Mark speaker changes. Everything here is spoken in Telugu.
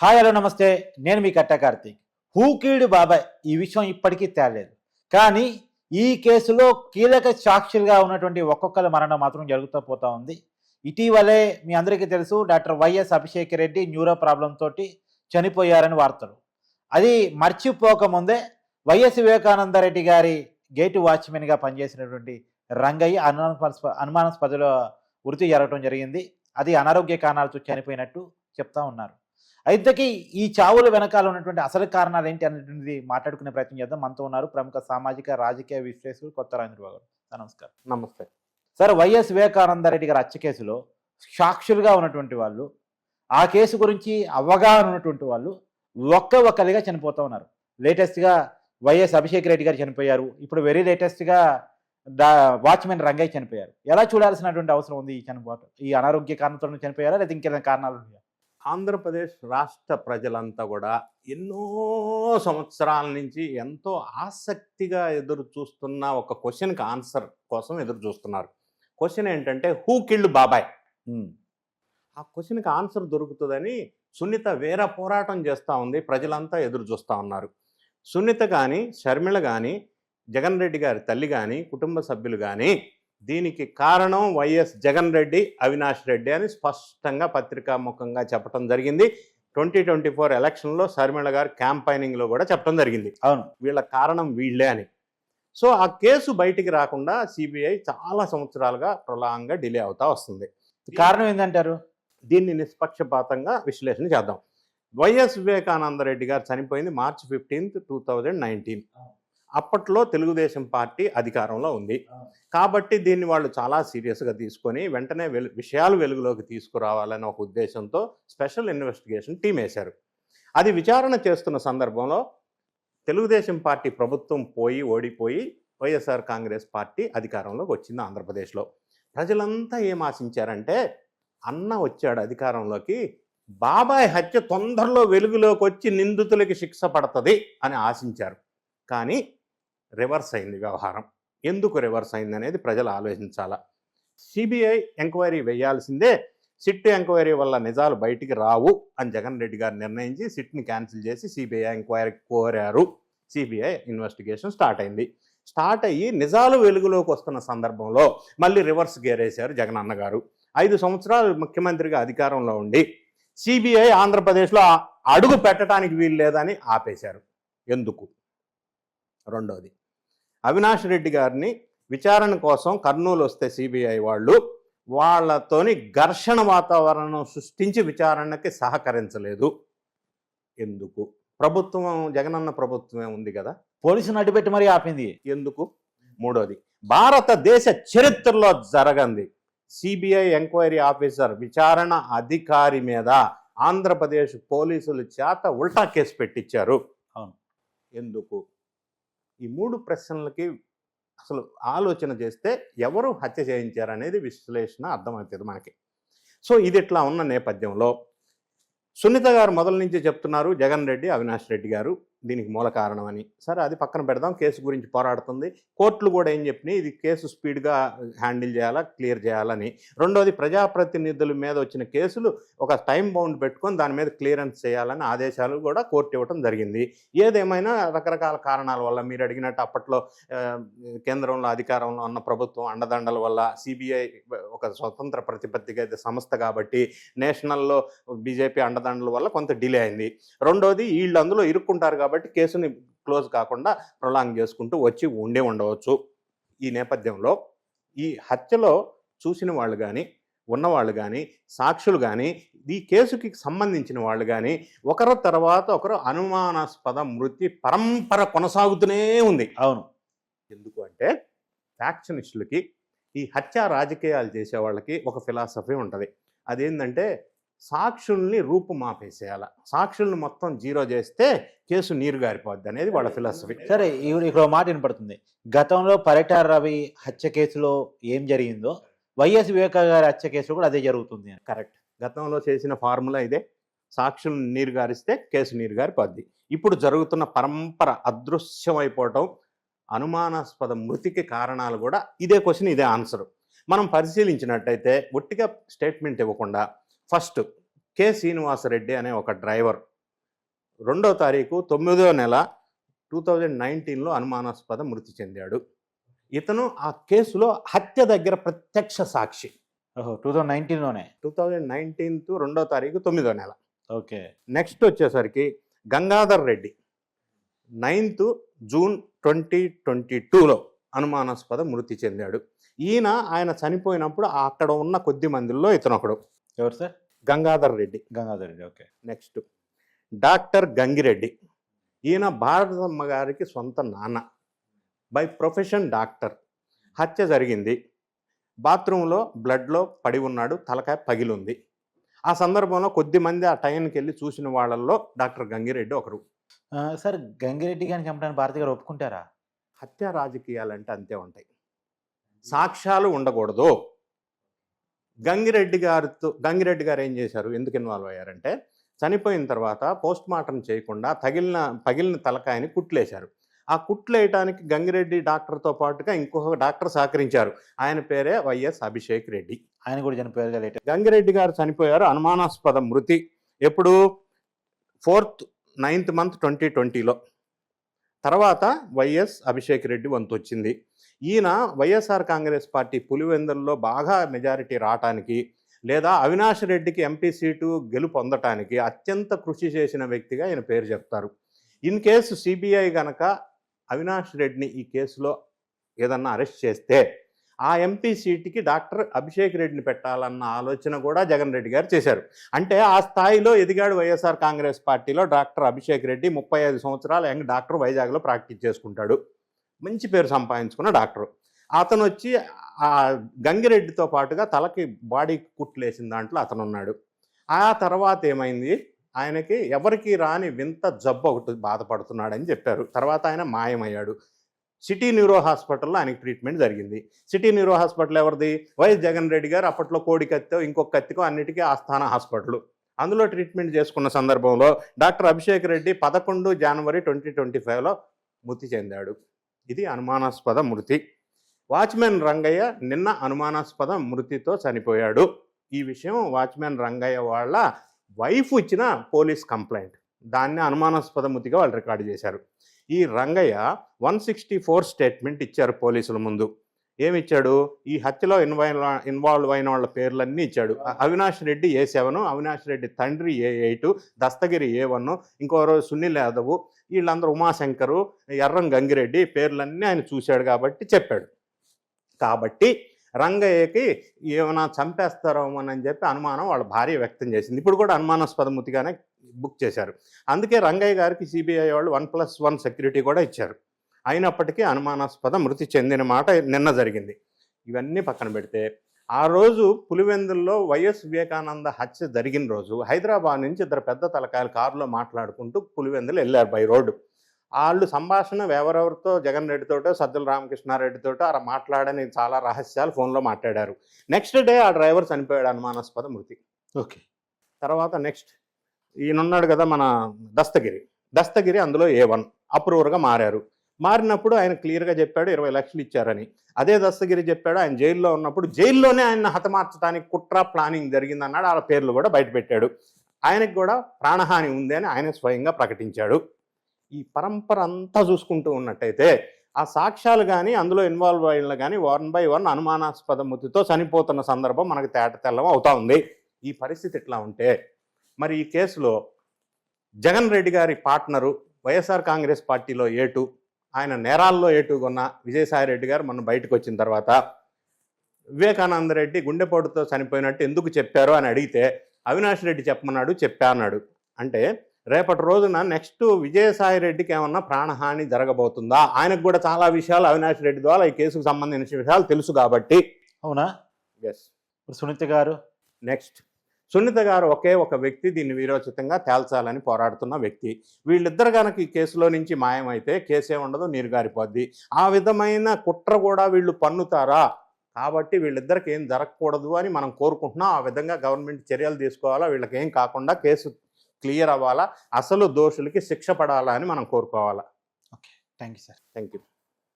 Speaker 1: హాయ్ హలో నమస్తే. నేను మీ కట్ట కార్తీక్. హూ కిల్డ్ బాబాయ్ ఈ విషయం ఇప్పటికీ తేలేదు. కానీ ఈ కేసులో కీలక సాక్షులుగా ఉన్నటువంటి ఒక్కొక్కరి మరణం మాత్రం జరుగుతూ పోతా ఉంది. ఇటీవలే మీ అందరికీ తెలుసు, doctor YS Abhishek Reddy neuro problem తోటి చనిపోయారని వార్తలు. అది మర్చిపోకముందే వైఎస్ వివేకానంద రెడ్డి గారి గేటు వాచ్మెన్గా పనిచేసినటువంటి రంగయ్య అనుమానాస్పదలో వృత్తి జరగడం జరిగింది. అది అనారోగ్య కారణాలతో చనిపోయినట్టు చెప్తా ఉన్నారు. అయితే ఈ చావుల వెనకాల ఉన్నటువంటి అసలు కారణాలు ఏంటి అనేటువంటిది మాట్లాడుకునే ప్రయత్నం చేద్దాం. మనతో ఉన్నారు ప్రముఖ సామాజిక రాజకీయ విశ్లేషకులు కొత్త రాజేంద్రబాబు గారు. నమస్కారం.
Speaker 2: నమస్తే
Speaker 1: సార్, వైఎస్ వివేకానంద రెడ్డి గారి హత్య కేసులో సాక్షులుగా ఉన్నటువంటి వాళ్ళు, ఆ కేసు గురించి అవగాహన ఉన్నటువంటి వాళ్ళు ఒక్కరిగా చనిపోతూ ఉన్నారు. లేటెస్ట్గా వైఎస్ అభిషేక్ రెడ్డి గారు చనిపోయారు. ఇప్పుడు వెరీ లేటెస్ట్గా వాచ్మెన్ రంగయ్య చనిపోయారు. ఎలా చూడాల్సినటువంటి అవసరం ఉంది ఈ చనిపోవటం? ఈ అనారోగ్య కారణంతో చనిపోయారా లేదా ఇంకేదైనా కారణాలు ఉన్నాయా?
Speaker 2: ఆంధ్రప్రదేశ్ రాష్ట్ర ప్రజలంతా కూడా ఎన్నో సంవత్సరాల నుంచి ఎంతో ఆసక్తిగా ఎదురు చూస్తున్న ఒక క్వశ్చన్కి ఆన్సర్ కోసం ఎదురు చూస్తున్నారు. క్వశ్చన్ ఏంటంటే, హూ కిల్డ్ బాబాయ్? ఆ క్వశ్చన్కి ఆన్సర్ దొరుకుతుందని సునీత వేరే పోరాటం చేస్తూ ఉంది. ప్రజలంతా ఎదురు చూస్తూ ఉన్నారు. సునీత కానీ, షర్మిల కానీ, జగన్ రెడ్డి గారి తల్లి కానీ, కుటుంబ సభ్యులు కానీ దీనికి కారణం వైఎస్ జగన్ రెడ్డి, అవినాష్ రెడ్డి అని స్పష్టంగా పత్రికాముఖంగా చెప్పడం జరిగింది. 2024 ఎలక్షన్లో షర్మిల గారు క్యాంపైనింగ్లో కూడా చెప్పడం జరిగింది.
Speaker 1: అవును,
Speaker 2: వీళ్ళ కారణం వీళ్ళే అని. సో ఆ కేసు బయటికి రాకుండా సిబిఐ చాలా సంవత్సరాలుగా ప్రొలాంగ్గా డిలే అవుతా వస్తుంది.
Speaker 1: కారణం ఏంటంటారు?
Speaker 2: దీన్ని నిష్పక్షపాతంగా విశ్లేషణ చేద్దాం. వైఎస్ వివేకానంద రెడ్డి గారు చనిపోయింది March 15, 2019. అప్పట్లో తెలుగుదేశం పార్టీ అధికారంలో ఉంది కాబట్టి దీన్ని వాళ్ళు చాలా సీరియస్గా తీసుకొని వెంటనే విషయాలు వెలుగులోకి తీసుకురావాలనే ఒక ఉద్దేశంతో స్పెషల్ ఇన్వెస్టిగేషన్ టీం వేశారు. అది విచారణ చేస్తున్న సందర్భంలో తెలుగుదేశం పార్టీ ప్రభుత్వం ఓడిపోయి వైఎస్ఆర్ కాంగ్రెస్ పార్టీ అధికారంలోకి వచ్చింది ఆంధ్రప్రదేశ్లో. ప్రజలంతా ఏం ఆశించారంటే, అన్న వచ్చాడు అధికారంలోకి, బాబాయ్ హత్య తొందరలో వెలుగులోకి వచ్చి నిందితులకి శిక్ష పడుతుంది అని ఆశించారు. కానీ రివర్స్ అయింది వ్యవహారం. ఎందుకు రివర్స్ అయింది అనేది ప్రజలు ఆలోచించాలా. సిబిఐ ఎంక్వైరీ వేయాల్సిందే. సిట్ ఎంక్వైరీ వల్ల నిజాలు బయటికి రావు అని జగన్ రెడ్డి గారు నిర్ణయించి సిట్ని క్యాన్సిల్ చేసి సిబిఐ ఎంక్వైరీ కోరారు. సిబిఐ ఇన్వెస్టిగేషన్ స్టార్ట్ అయింది. స్టార్ట్ అయ్యి నిజాలు వెలుగులోకి వస్తున్న సందర్భంలో మళ్ళీ రివర్స్ గేర్ వేశారు జగన్ అన్న గారు. 5 సంవత్సరాలు ముఖ్యమంత్రిగా అధికారంలో ఉండి సిబిఐ ఆంధ్రప్రదేశ్లో అడుగు పెట్టడానికి వీలు లేదని ఆపేశారు. ఎందుకు? రెండోది, అవినాష్ రెడ్డి గారిని విచారణ కోసం కర్నూలు వస్తే సిబిఐ వాళ్ళతోని ఘర్షణ వాతావరణం సృష్టించి విచారణకి సహకరించలేదు. ఎందుకు? ప్రభుత్వం, జగనన్న ప్రభుత్వమే ఉంది కదా,
Speaker 1: పోలీసును అడ్డుపెట్టి మరీ ఆపింది.
Speaker 2: ఎందుకు? మూడోది, భారతదేశ చరిత్రలో జరగంది సిబిఐ ఎంక్వైరీ ఆఫీసర్ విచారణ అధికారి మీద ఆంధ్రప్రదేశ్ పోలీసుల చేత ఉల్టా కేసు పెట్టించారు.
Speaker 1: అవును,
Speaker 2: ఎందుకు? ఈ 3 ప్రశ్నలకి అసలు ఆలోచన చేస్తే ఎవరు హత్య చేయించారనేది విశ్లేషణ అర్థమవుతుంది మనకి. సో ఇది ఇట్లా ఉన్న నేపథ్యంలో సునీత గారు మొదల నుంచి చెప్తున్నారు జగన్ రెడ్డి, అవినాష్ రెడ్డి గారు దీనికి మూల కారణం అని. సరే, అది పక్కన పెడదాం. కేసు గురించి పోరాడుతుంది. కోర్టులు కూడా ఏం చెప్పినాయి, ఇది కేసు స్పీడ్గా హ్యాండిల్ చేయాలా, క్లియర్ చేయాలని. రెండోది, ప్రజాప్రతినిధుల మీద వచ్చిన కేసులు ఒక టైం బౌండ్ పెట్టుకొని దాని మీద క్లియరెన్స్ చేయాలని ఆదేశాలు కూడా కోర్టు ఇవ్వడం జరిగింది. ఏదేమైనా రకరకాల కారణాల వల్ల, మీరు అడిగినట్టు అప్పట్లో కేంద్రంలో అధికారంలో ఉన్న ప్రభుత్వం అండదండల వల్ల, సిబిఐ ఒక స్వతంత్ర ప్రతిపత్తిగా సంస్థ కాబట్టి నేషనల్లో బీజేపీ అండదండల వల్ల కొంత డిలే అయింది. రెండోది, వీళ్ళు అందులో ఇరుక్కుంటారు కాబట్టి కేసుని క్లోజ్ కాకుండా ప్రొలాంగ్ చేసుకుంటూ వచ్చి ఉండవచ్చు. ఈ నేపథ్యంలో ఈ హత్యలో చూసిన వాళ్ళు కానీ, ఉన్నవాళ్ళు కానీ, సాక్షులు కానీ, ఈ కేసుకి సంబంధించిన వాళ్ళు కానీ ఒకరి తర్వాత ఒకరు అనుమానాస్పద మృతి పరంపర కొనసాగుతూనే ఉంది.
Speaker 1: అవును,
Speaker 2: ఎందుకు అంటే, ఫ్యాక్షనిస్టులకి, ఈ హత్య రాజకీయాలు చేసే వాళ్ళకి ఒక ఫిలాసఫీ ఉంటుంది. అదేంటంటే, సాక్షుల్ని రూపుమాపేసేయాల, సాక్షుల్ని మొత్తం జీరో చేస్తే కేసు నీరు గారిపోద్ది అనేది వాళ్ళ ఫిలాసఫీ.
Speaker 1: సరే, ఇక్కడ మాట వినపడుతుంది. గతంలో పరిటాల రవి హత్య కేసులో ఏం జరిగిందో వైఎస్ వివేకా గారి హత్య కేసులో కూడా అదే జరుగుతుంది.
Speaker 2: కరెక్ట్. గతంలో చేసిన ఫార్ములా ఇదే. సాక్షుల్ని నీరు గారిస్తే కేసు నీరు గారిపోద్ది. ఇప్పుడు జరుగుతున్న పరంపర అదృశ్యమైపోవటం, అనుమానాస్పద మృతికి కారణాలు కూడా ఇదే క్వశ్చన్, ఇదే ఆన్సర్. మనం పరిశీలించినట్టయితే ఒట్టిగా స్టేట్మెంట్ ఇవ్వకుండా ఫస్ట్ కె శ్రీనివాసరెడ్డి అనే ఒక డ్రైవర్ 2వ తారీఖు 9వ నెల 2019లో అనుమానాస్పద మృతి చెందాడు. ఇతను ఆ కేసులో హత్య దగ్గర ప్రత్యక్ష సాక్షి.
Speaker 1: ఓహో, 2019లోనే.
Speaker 2: 2019 2వ తారీఖు 9వ నెల.
Speaker 1: ఓకే.
Speaker 2: నెక్స్ట్ వచ్చేసరికి గంగాధర్ రెడ్డి 9th జూన్ 2022లో అనుమానాస్పద మృతి చెందాడు. ఆయన చనిపోయినప్పుడు అక్కడ ఉన్న కొద్ది మందిలో ఇతను ఒకడు.
Speaker 1: ఎవరు sir?
Speaker 2: Gangadhar Reddy.
Speaker 1: Gangadhar Reddy. Okay.
Speaker 2: Next doctor Gangireddy. ఈయన భారతమ్మ గారికి సొంత నాన్న, బై ప్రొఫెషన్ డాక్టర్. హత్య జరిగింది, బాత్రూంలో బ్లడ్లో పడి ఉన్నాడు, తలకాయ పగిలింది. ఆ సందర్భంలో కొద్దిమంది ఆ టైంకి వెళ్ళి చూసిన వాళ్ళల్లో డాక్టర్ గంగిరెడ్డి ఒకరు.
Speaker 1: సార్, గంగిరెడ్డి గారిని చంపడానికి భారతి గారు ఒప్పుకుంటారా?
Speaker 2: హత్య రాజకీయాలంటే అంతే ఉంటాయి, సాక్ష్యాలు ఉండకూడదు. గంగిరెడ్డి గారు ఏం చేశారు, ఎందుకు ఇన్వాల్వ్ అయ్యారంటే చనిపోయిన తర్వాత పోస్ట్ మార్టం చేయకుండా పగిలిన తలకాయని కుట్లేశారు. ఆ కుట్లేయటానికి గంగిరెడ్డి డాక్టర్తో పాటుగా ఇంకొక డాక్టర్ సహకరించారు. ఆయన పేరే వైఎస్ అభిషేక్ రెడ్డి.
Speaker 1: ఆయన కూడా చనిపోయారు.
Speaker 2: గంగిరెడ్డి గారు చనిపోయారు. అనుమానాస్పద మృతి ఎప్పుడు? 9th month 2020లో. తర్వాత వైఎస్ అభిషేక్ రెడ్డి వంతు వచ్చింది. ఈయన వైఎస్ఆర్ కాంగ్రెస్ పార్టీ పులివెందుల్లో బాగా మెజారిటీ రావటానికి, లేదా అవినాష్ రెడ్డికి ఎంపీ సీటు గెలుపొందటానికి అత్యంత కృషి చేసిన వ్యక్తిగా ఈయన పేరు చెప్తారు. ఇన్ కేసు సిబిఐ గనక అవినాష్ రెడ్డిని ఈ కేసులో ఏదన్నా అరెస్ట్ చేస్తే ఆ ఎంపీ సీటుకి డాక్టర్ అభిషేక్ రెడ్డిని పెట్టాలన్న ఆలోచన కూడా జగన్ రెడ్డి గారు చేశారు. అంటే ఆ స్థాయిలో ఎదిగాడు వైఎస్ఆర్ కాంగ్రెస్ పార్టీలో డాక్టర్ అభిషేక్ రెడ్డి. 35 సంవత్సరాల యంగ్ డాక్టర్, వైజాగ్లో ప్రాక్టీస్ చేసుకుంటాడు, మంచి పేరు సంపాదించుకున్న డాక్టరు. అతను వచ్చి ఆ గంగిరెడ్డితో పాటుగా తలకి బాడీ కుట్లేసిన దాంట్లో అతను ఉన్నాడు. ఆ తర్వాత ఏమైంది, ఆయనకి ఎవరికి రాని వింత జబ్బు ఒకటి బాధపడుతున్నాడని చెప్పారు. తర్వాత ఆయన మాయమయ్యాడు. సిటీ న్యూరో హాస్పిటల్లో ఆయనకి ట్రీట్మెంట్ జరిగింది. సిటీ న్యూరో హాస్పిటల్ ఎవరిది? వైఎస్ జగన్ రెడ్డి గారు అప్పట్లో కోడి కత్తో ఇంకొక కత్తికో అన్నిటికీ ఆస్థాన హాస్పిటల్. అందులో ట్రీట్మెంట్ చేసుకున్న సందర్భంలో డాక్టర్ అభిషేక్ రెడ్డి 11 జనవరి 2025లో మృతి చెందాడు. ఇది అనుమానాస్పద మృతి. వాచ్మెన్ రంగయ్య నిన్న అనుమానాస్పద మృతితో చనిపోయాడు. ఈ విషయం వాచ్మెన్ రంగయ్య వాళ్ళ వైఫ్ ఇచ్చిన పోలీస్ కంప్లైంట్, దాన్ని అనుమానాస్పద మృతిగా వాళ్ళు రికార్డు చేశారు. ఈ రంగయ్య 164 స్టేట్మెంట్ ఇచ్చారు పోలీసుల ముందు. ఏమిచ్చాడు? ఈ హత్యలో ఇన్వాల్వ్ అయిన వాళ్ళ పేర్లన్నీ ఇచ్చాడు. అవినాష్ రెడ్డి A7, అవినాష్ రెడ్డి తండ్రి A8, దస్తగిరి A1, ఇంకోరు సునీల్ యాదవ్, వీళ్ళందరూ ఉమాశంకరు, ఎర్రం గంగిరెడ్డి పేర్లన్నీ ఆయన చూశాడు కాబట్టి చెప్పాడు. కాబట్టి రంగయ్యకి ఏమైనా చంపేస్తారోమని చెప్పి అనుమానం వాళ్ళ భార్య వ్యక్తం చేసింది. ఇప్పుడు కూడా అనుమానాస్పద మృతిగానే బుక్ చేశారు. అందుకే రంగయ్య గారికి సిబిఐ వాళ్ళు 1+1 సెక్యూరిటీ కూడా ఇచ్చారు. అయినప్పటికీ అనుమానాస్పద మృతి చెందిన మాట నిన్న జరిగింది. ఇవన్నీ పక్కన పెడితే, ఆ రోజు పులివెందుల్లో వైఎస్ వివేకానంద హత్య జరిగిన రోజు హైదరాబాద్ నుంచి 2 పెద్ద తలకాయలు కారులో మాట్లాడుకుంటూ పులివెందులు వెళ్ళారు బై రోడ్డు. వాళ్ళు సంభాషణ ఎవరెవరితో, జగన్ రెడ్డితోటో సజ్జల రామకృష్ణారెడ్డితోటో అలా మాట్లాడని చాలా రహస్యాలు ఫోన్లో మాట్లాడారు. నెక్స్ట్ డే ఆ డ్రైవర్ చనిపోయాడు, అనుమానాస్పద మృతి.
Speaker 1: ఓకే.
Speaker 2: తర్వాత నెక్స్ట్ ఈయనున్నాడు కదా మన దస్తగిరి అందులో A1 అప్రూవర్గా మారినప్పుడు ఆయన క్లియర్గా చెప్పాడు 20 లక్షలు ఇచ్చారని. అదే దస్తగిరి చెప్పాడు ఆయన జైల్లో ఉన్నప్పుడు జైల్లోనే ఆయన హతమార్చడానికి కుట్ర ప్లానింగ్ జరిగిందన్నాడు. ఆ పేర్లు కూడా బయటపెట్టాడు. ఆయనకు కూడా ప్రాణహాని ఉంది అని ఆయన స్వయంగా ప్రకటించాడు. ఈ పరంపర అంతా చూసుకుంటూ ఉన్నట్టయితే ఆ సాక్ష్యాలు కానీ అందులో ఇన్వాల్వ్ అయిన కానీ 1 by 1 అనుమానాస్పద మృతితో చనిపోతున్న సందర్భం మనకు తెల్లం అవుతా ఉంది. ఈ పరిస్థితి ఎట్లా ఉంటే మరి ఈ కేసులో జగన్ రెడ్డి గారి పార్ట్నరు వైఎస్ఆర్ కాంగ్రెస్ పార్టీలో A2, ఆయన నేరాల్లో A2 కొన్న విజయసాయి రెడ్డి గారు మొన్న బయటకు వచ్చిన తర్వాత వివేకానంద రెడ్డి గుండెపోటుతో చనిపోయినట్టు ఎందుకు చెప్పారు అని అడిగితే అవినాష్ రెడ్డి చెప్పమన్నాడు, చెప్పా అన్నాడు. అంటే రేపటి రోజున నెక్స్ట్ విజయసాయి రెడ్డికి ఏమన్నా ప్రాణహాని జరగబోతుందా? ఆయనకు కూడా చాలా విషయాలు అవినాష్ రెడ్డి ద్వారా ఈ కేసుకు సంబంధించిన విషయాలు తెలుసు కాబట్టి.
Speaker 1: అవునా?
Speaker 2: ఎస్.
Speaker 1: సునీత గారు
Speaker 2: నెక్స్ట్. సునీత గారు ఒకే ఒక వ్యక్తి దీన్ని వీరోచితంగా తేల్చాలని పోరాడుతున్న వ్యక్తి. వీళ్ళిద్దరు కనుక ఈ కేసులో నుంచి మాయమైతే కేసే ఉండదు, నీరుగారిపోద్ది. ఆ విధమైన కుట్ర కూడా వీళ్ళు పన్నుతారా? కాబట్టి వీళ్ళిద్దరికి ఏం జరగకూడదు అని మనం కోరుకుంటున్నాం. ఆ విధంగా గవర్నమెంట్ చర్యలు తీసుకోవాలా, వీళ్ళకి ఏం కాకుండా కేసు క్లియర్ అవ్వాలా, అసలు దోషులకి శిక్ష పడాలా అని మనం కోరుకోవాలా.
Speaker 1: Okay, thank you sir.
Speaker 2: Thank you.